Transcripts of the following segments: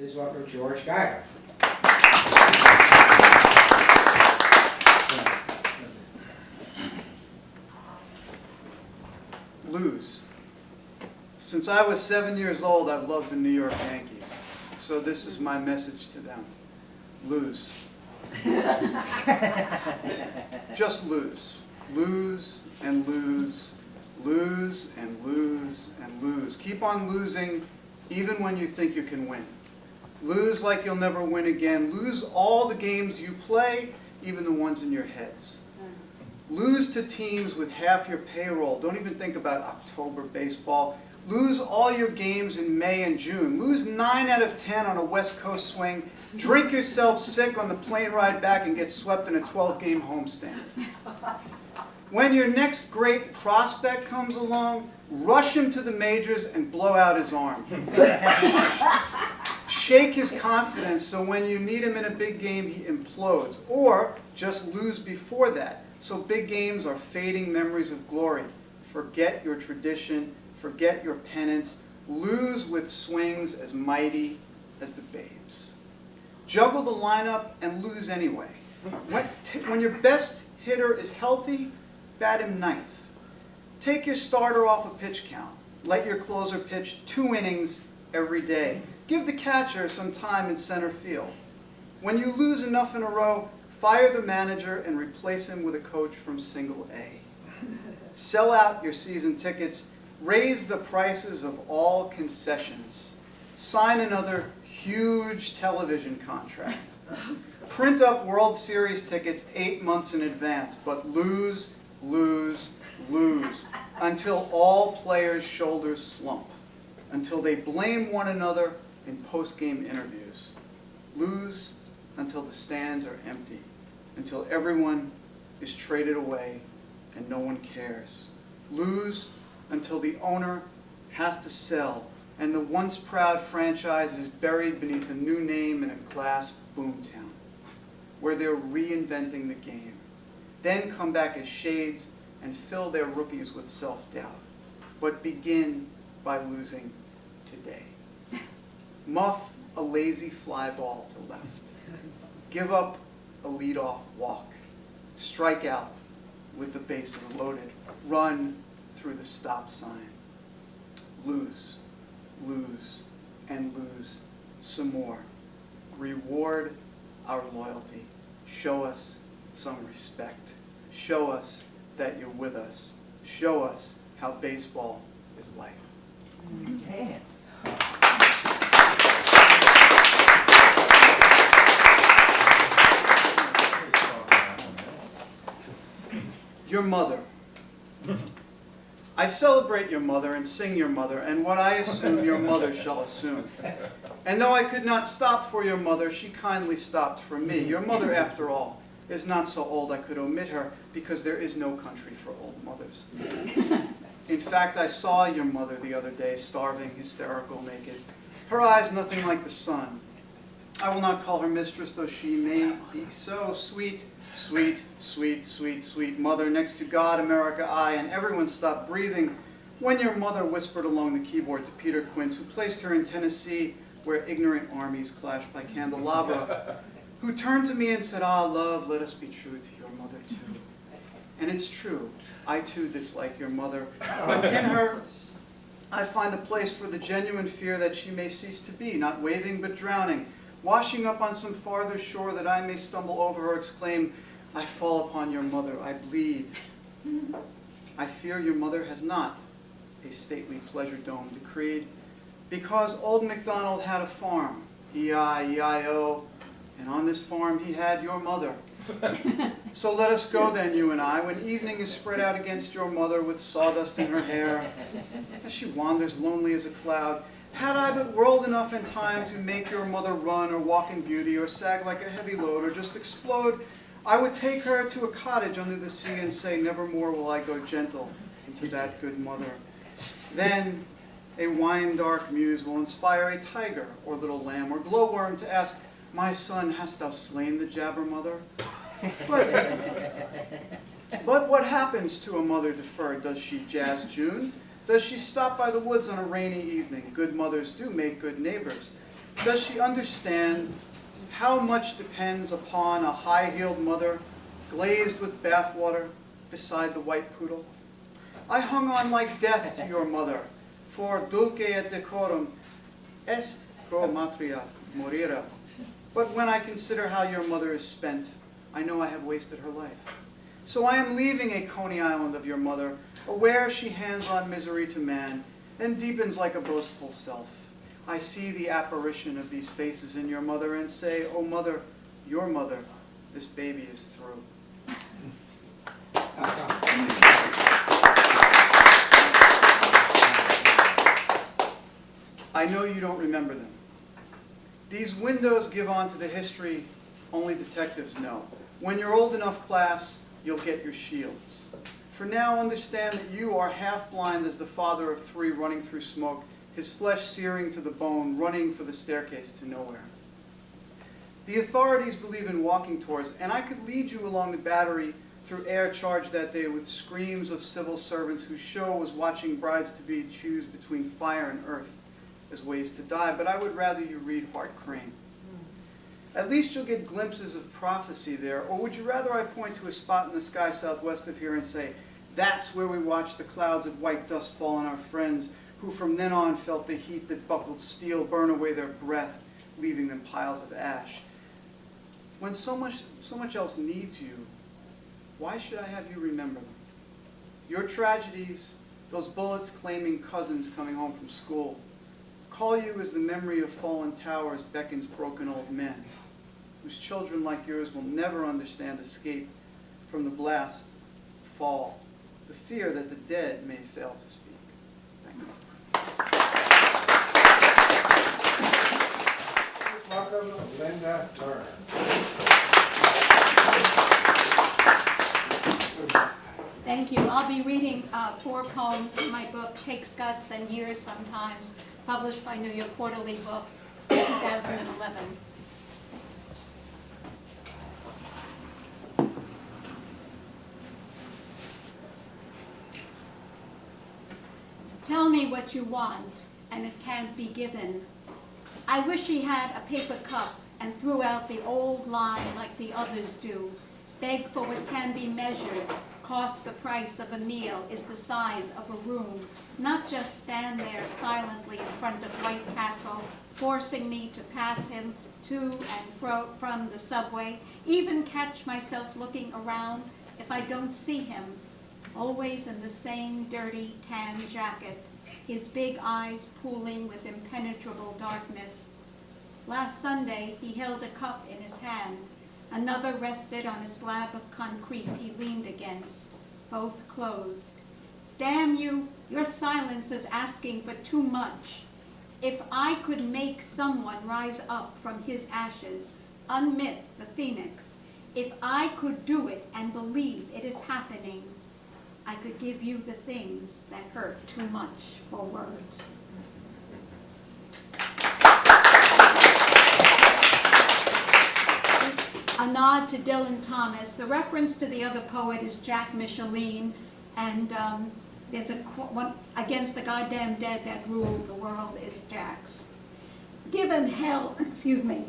Please welcome George Guida. Lose. Since I was 7 years old, I've loved the New York Yankees. So this is my message to them. Lose. Just lose. Lose and lose. Lose and lose and lose. Keep on losing even when you think you can win. Lose like you'll never win again. Lose all the games you play, even the ones in your heads. Lose to teams with half your payroll. Don't even think about October baseball. Lose all your games in May and June. Lose 9 out of 10 on a West Coast swing. Drink yourself sick on the plane ride back and get swept in a 12-game homestand. When your next great prospect comes along, rush him to the majors and blow out his arm. Shake his confidence so when you need him in a big game, he implodes. Or just lose before that. So big games are fading memories of glory. Forget your tradition. Forget your penance. Lose with swings as mighty as the babes. Juggle the lineup and lose anyway. When your best hitter is healthy, bat him ninth. Take your starter off a pitch count. Let your closer pitch 2 innings every day. Give the catcher some time in center field. When you lose enough in a row, fire the manager and replace him with a coach from single A. Sell out your season tickets. Raise the prices of all concessions. Sign another huge television contract. Print up World Series tickets 8 months in advance, but lose, lose, lose, until all players' shoulders slump, until they blame one another in post-game interviews. Lose until the stands are empty, until everyone is traded away and no one cares. Lose until the owner has to sell and the once proud franchise is buried beneath a new name in a glass boomtown, where they're reinventing the game. Then come back as shades and fill their rookies with self-doubt. But begin by losing today. Muff a lazy fly ball to left. Give up a leadoff walk. Strike out with the bases loaded. Run through the stop sign. Lose, lose, and lose some more. Reward our loyalty. Show us some respect. Show us that you're with us. Show us how baseball is life. Man. Your mother. I celebrate your mother and sing your mother, and what I assume your mother shall assume. And though I could not stop for your mother, she kindly stopped for me. Your mother, after all, is not so old I could omit her, because there is no country for old mothers. In fact, I saw your mother the other day, starving, hysterical, naked. Her eyes nothing like the sun. I will not call her mistress, though she may be so sweet. Sweet, sweet, sweet, sweet mother, next to God, America, I, and everyone stopped breathing when your mother whispered along the keyboard to Peter Quince, who placed her in Tennessee, where ignorant armies clashed by candelabra, who turned to me and said, "Ah, love, let us be true to your mother, too." And it's true. I, too, dislike your mother. But in her, I find a place for the genuine fear that she may cease to be, not waving but drowning, washing up on some farther shore that I may stumble over her, exclaim, "I fall upon your mother, I bleed." I fear your mother has not a stately pleasure dome decreed, because old MacDonald had a farm, E-I-E-I-O, and on this farm he had your mother. So let us go then, you and I, when evening is spread out against your mother with sawdust in her hair, as she wanders lonely as a cloud. Had I but whirled enough in time to make your mother run or walk in beauty or sag like a heavy load or just explode, I would take her to a cottage under the sea and say, "Nevermore will I go gentle into that good mother." Then a wine-dark muse will inspire a tiger or little lamb or glowworm to ask, "My son, hast thou slain the jabber mother?" But what happens to a mother deferred? Does she jazz June? Does she stop by the woods on a rainy evening? Good mothers do make good neighbors. Does she understand how much depends upon a high-heeled mother glazed with bathwater beside the white poodle? I hung on like death to your mother, for dulce et decorum est pro matria morira. But when I consider how your mother is spent, I know I have wasted her life. So I am leaving a Coney Island of your mother, aware she hands on misery to man, and deepens like a boastful self. I see the apparition of these faces in your mother and say, oh mother, your mother, this baby is through. I know you don't remember them. These windows give on to the history only detectives know. When you're old enough, class, you'll get your shields. For now, understand that you are half blind as the father of three running through smoke, his flesh searing to the bone, running for the staircase to nowhere. The authorities believe in walking tours, and I could lead you along the Battery through air charged that day with screams of civil servants whose show was watching brides-to-be choose between fire and earth as ways to die, but I would rather you read Hart Crane. At least you'll get glimpses of prophecy there, or would you rather I point to a spot in the sky southwest of here and say, that's where we watched the clouds of white dust fall on our friends, who from then on felt the heat that buckled steel burn away their breath, leaving them piles of ash. When so much else needs you, why should I have you remember them? Your tragedies, those bullets claiming cousins coming home from school, call you as the memory of fallen towers beckons broken old men, whose children like yours will never understand escape from the blast, fall, the fear that the dead may fail to speak. Thanks. Welcome, Linda Lerner. Thank you. I'll be reading 4 poems from my book, Takes Guts and Years Sometimes, published by New York Quarterly Books in 2011. Tell me what you want, and it can't be given. I wish he had a paper cup and threw out the old line like the others do. Beg for what can be measured. Cost the price of a meal is the size of a room. Not just stand there silently in front of White Castle, forcing me to pass him to and fro from the subway, even catch myself looking around if I don't see him. Always in the same dirty tan jacket, his big eyes pooling with impenetrable darkness. Last Sunday, he held a cup in his hand. Another rested on a slab of concrete he leaned against, both closed. Damn you, your silence is asking for too much. If I could make someone rise up from his ashes, unmyth the phoenix, if I could do it and believe it is happening, I could give you the things that hurt too much for words. A nod to Dylan Thomas. The reference to the other poet is Jack Micheline, and there's one against the goddamn dead that rule the world is Jack's. Give him hell, excuse me,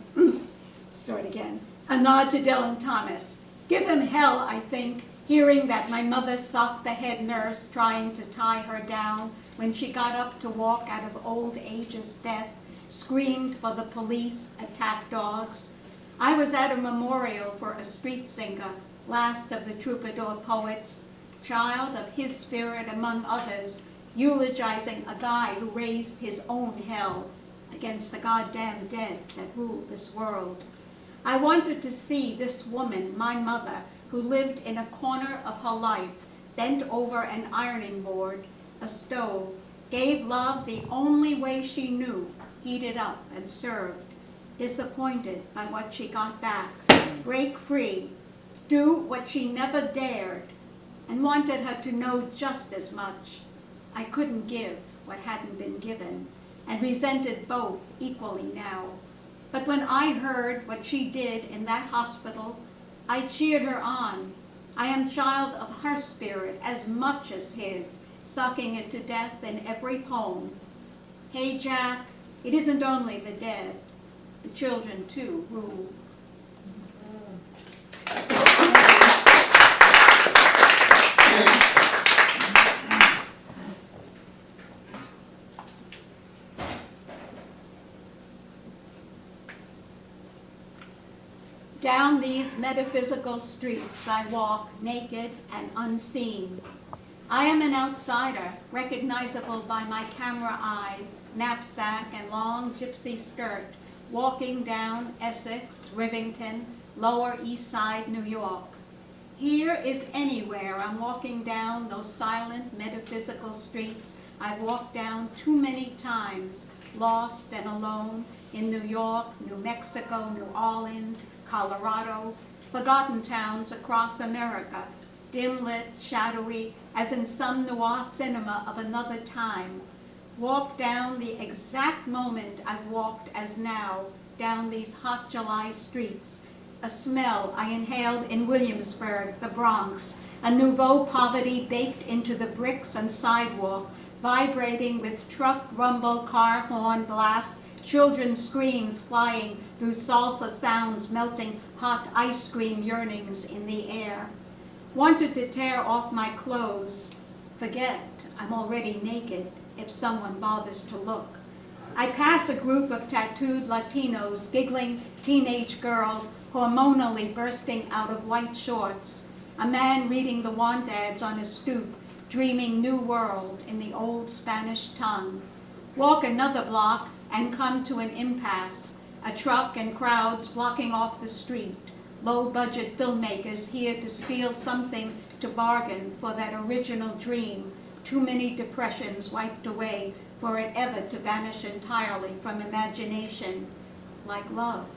start again. A nod to Dylan Thomas. Give him hell, I think, hearing that my mother socked the head nurse trying to tie her down when she got up to walk out of old age's death, screamed for the police, attacked dogs. I was at a memorial for a street singer, last of the troubadour poets, child of his spirit among others, eulogizing a guy who raised his own hell against the goddamn dead that rule this world. I wanted to see this woman, my mother, who lived in a corner of her life, bent over an ironing board, a stove, gave love the only way she knew, heated up and served. Disappointed by what she got back, break free, do what she never dared, and wanted her to know just as much. I couldn't give what hadn't been given, and resented both equally now. But when I heard what she did in that hospital, I cheered her on. I am child of her spirit as much as his, sucking it to death in every poem. Hey Jack, it isn't only the dead. The children, too, rule. Down these metaphysical streets I walk naked and unseen. I am an outsider, recognizable by my camera eye, knapsack, and long gypsy skirt, walking down Essex, Rivington, Lower East Side, New York. Here is anywhere I'm walking down those silent metaphysical streets I've walked down too many times, lost and alone in New York, New Mexico, New Orleans, Colorado, forgotten towns across America, dim-lit, shadowy, as in some noir cinema of another time. Walk down the exact moment I've walked as now, down these hot July streets. A smell I inhaled in Williamsburg, the Bronx, a nouveau poverty baked into the bricks and sidewalk, vibrating with truck rumble, car horn blast, children's screams flying through salsa sounds, melting hot ice cream yearnings in the air. Wanted to tear off my clothes. Forget I'm already naked if someone bothers to look. I pass a group of tattooed Latinos, giggling teenage girls, hormonally bursting out of white shorts. A man reading the want ads on a stoop, dreaming new world in the old Spanish tongue. Walk another block and come to an impasse. A truck and crowds blocking off the street. Low-budget filmmakers here to steal something to bargain for that original dream. Too many depressions wiped away for it ever to vanish entirely from imagination. Like love.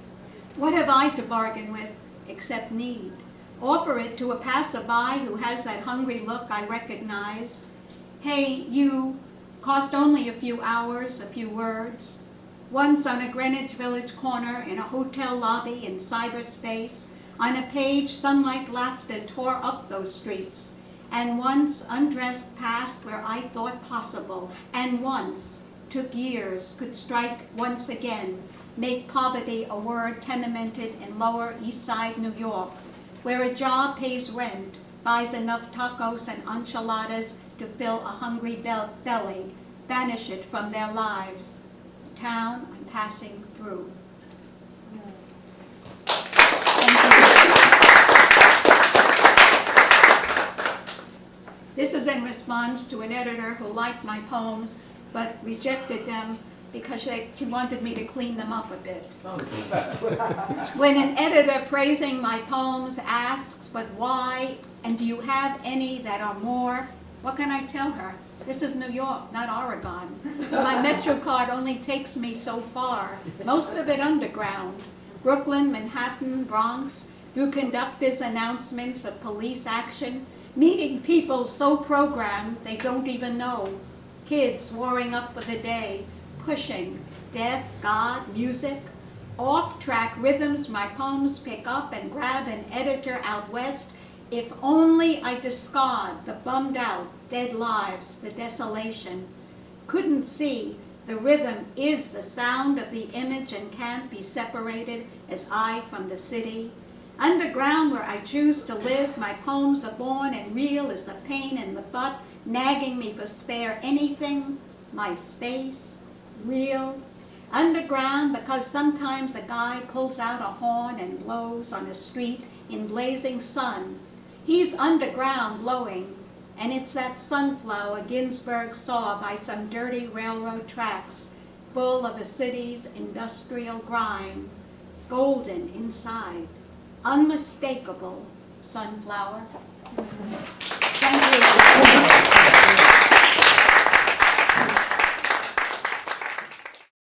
What have I to bargain with except need? Offer it to a passerby who has that hungry look I recognize. Hey, you, cost only a few hours, a few words. Once on a Greenwich Village corner, in a hotel lobby in cyberspace, on a page sunlight laughter tore up those streets. And once undressed past where I thought possible, and once took years, could strike once again, make poverty a word tenemented in Lower East Side, New York, where a job pays rent, buys enough tacos and enchiladas to fill a hungry belly, banish it from their lives. The town I'm passing through. This is in response to an editor who liked my poems but rejected them because she wanted me to clean them up a bit. When an editor praising my poems asks, but why, and do you have any that are more, what can I tell her? This is New York, not Oregon. My Metro card only takes me so far, most of it underground. Brooklyn, Manhattan, Bronx, through conductors' announcements of police action, meeting people so programmed they don't even know. Kids warring up for the day, pushing death, God, music. Off-track rhythms my poems pick up and grab an editor out west. If only I discard the bummed out, dead lives, the desolation. Couldn't see the rhythm is the sound of the image and can't be separated as I from the city. Underground where I choose to live, my poems are born and real as the pain in the butt, nagging me for spare anything, my space, real. Underground because sometimes a guy pulls out a horn and blows on a street in blazing sun. He's underground blowing, and it's that sunflower Ginsberg saw by some dirty railroad tracks, full of a city's industrial grime, golden inside. Unmistakable sunflower. Thank you.